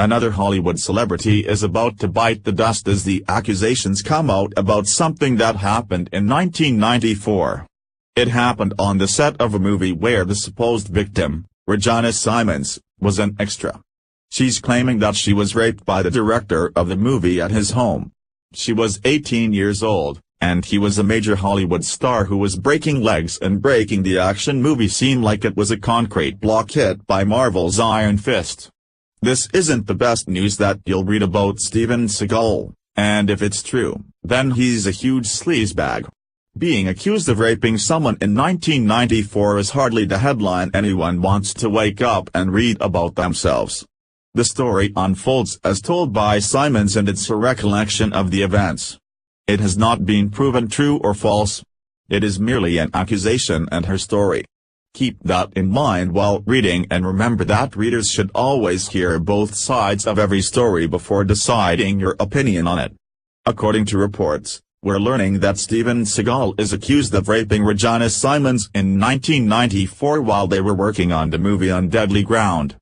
Another Hollywood celebrity is about to bite the dust as the accusations come out about something that happened in 1994. It happened on the set of a movie where the supposed victim, Regina Simons, was an extra. She's claiming that she was raped by the director of the movie at his home. She was 18 years old, and he was a major Hollywood star who was breaking legs and breaking the action movie scene like it was a concrete block hit by Marvel's Iron Fist. This isn't the best news that you'll read about Steven Seagal, and if it's true, then he's a huge sleazebag. Being accused of raping someone in 1994 is hardly the headline anyone wants to wake up and read about themselves. The story unfolds as told by Simons, and it's a recollection of the events. It has not been proven true or false. It is merely an accusation and her story. Keep that in mind while reading, and remember that readers should always hear both sides of every story before deciding your opinion on it. According to reports, we're learning that Steven Seagal is accused of raping Regina Simons in 1994 while they were working on the movie On Deadly Ground.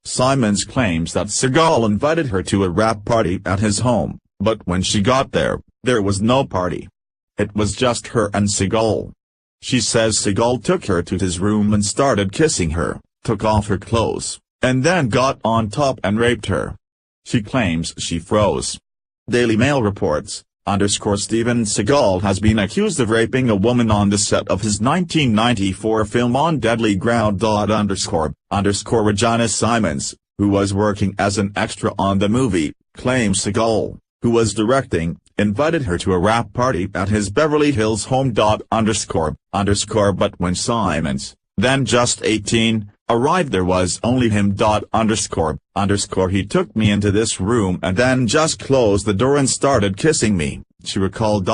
Simons claims that Seagal invited her to a wrap party at his home, but when she got there was no party. It was just her and Seagal. She says Seagal took her to his room and started kissing her, took off her clothes, and then got on top and raped her. She claims she froze. Daily Mail reports, Steven Seagal has been accused of raping a woman on the set of his 1994 film On Deadly Ground. Regina Simons, who was working as an extra on the movie, claims Seagal, who was directing, invited her to a wrap party at his Beverly Hills home. But when Simons, then just 18, arrived there was only him. He took me into this room and then just closed the door and started kissing me, she recalled. He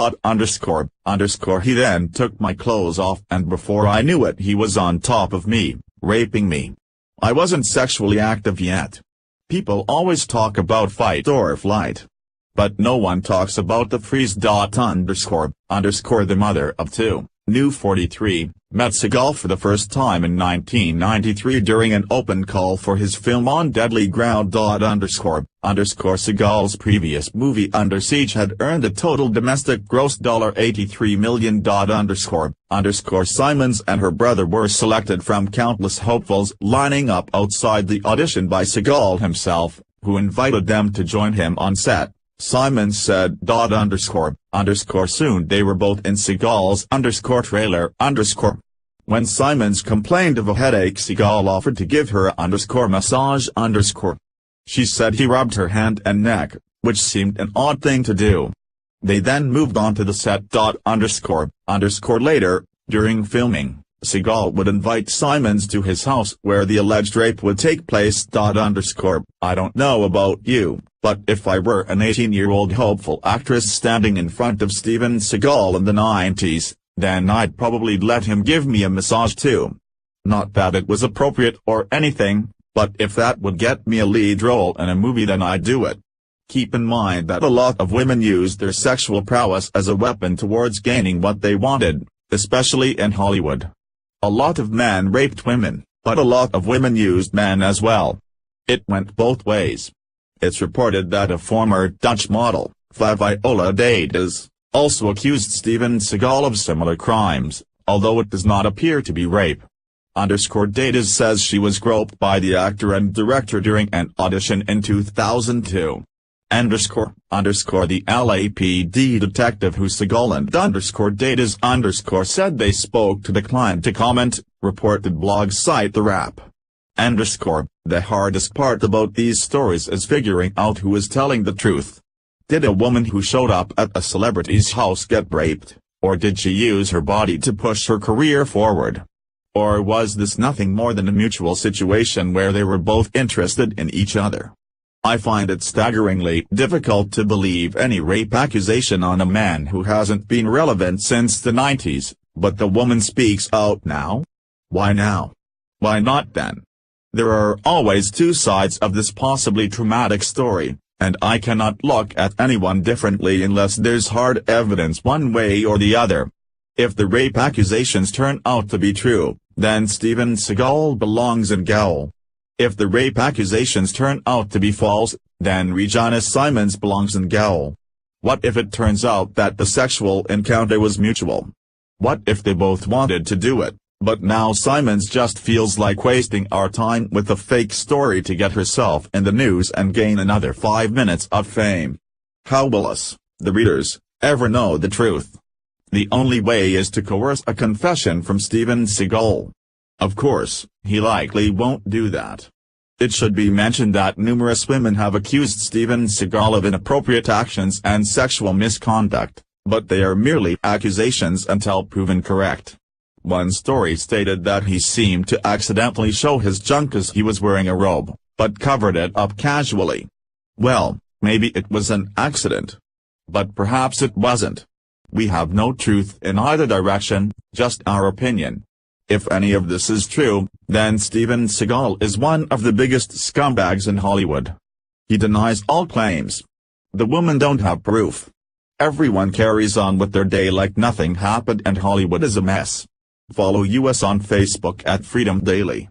then took my clothes off, and before I knew it he was on top of me, raping me. I wasn't sexually active yet. People always talk about fight or flight, but no one talks about the freeze. The mother of two, new 43, met Seagal for the first time in 1993 during an open call for his film On Deadly Ground. Seagal's previous movie Under Siege had earned a total domestic gross $83 million. Simons and her brother were selected from countless hopefuls lining up outside the audition by Seagal himself, who invited them to join him on set. Simons said. Soon they were both in Seagal's trailer. When Simons complained of a headache, Seagal offered to give her a massage. She said he rubbed her hand and neck, which seemed an odd thing to do. They then moved on to the set. Later, during filming, Seagal would invite Simons to his house where the alleged rape would take place. I don't know about you, but if I were an 18-year-old hopeful actress standing in front of Steven Seagal in the 90s, then I'd probably let him give me a massage too. Not that it was appropriate or anything, but if that would get me a lead role in a movie, then I'd do it. Keep in mind that a lot of women used their sexual prowess as a weapon towards gaining what they wanted, especially in Hollywood. A lot of men raped women, but a lot of women used men as well. It went both ways. It's reported that a former Dutch model, Viola Davies, also accused Steven Seagal of similar crimes, although it does not appear to be rape. Davies says she was groped by the actor and director during an audition in 2002. The LAPD detective who Seagal and Davies said they spoke to declined to comment, reported blog site The Wrap. The hardest part about these stories is figuring out who is telling the truth. Did a woman who showed up at a celebrity's house get raped, or did she use her body to push her career forward? Or was this nothing more than a mutual situation where they were both interested in each other? I find it staggeringly difficult to believe any rape accusation on a man who hasn't been relevant since the 90s, but the woman speaks out now? Why now? Why not then? There are always two sides of this possibly traumatic story, and I cannot look at anyone differently unless there's hard evidence one way or the other. If the rape accusations turn out to be true, then Steven Seagal belongs in gaol. If the rape accusations turn out to be false, then Regina Simons belongs in jail. What if it turns out that the sexual encounter was mutual? What if they both wanted to do it, but now Simons just feels like wasting our time with a fake story to get herself in the news and gain another 5 minutes of fame? How will us, the readers, ever know the truth? The only way is to coerce a confession from Steven Seagal. Of course, he likely won't do that. It should be mentioned that numerous women have accused Steven Seagal of inappropriate actions and sexual misconduct, but they are merely accusations until proven correct. One story stated that he seemed to accidentally show his junk as he was wearing a robe, but covered it up casually. Well, maybe it was an accident. But perhaps it wasn't. We have no truth in either direction, just our opinion. If any of this is true, then Steven Seagal is one of the biggest scumbags in Hollywood. He denies all claims. The women don't have proof. Everyone carries on with their day like nothing happened and Hollywood is a mess. Follow us on Facebook at Freedom Daily.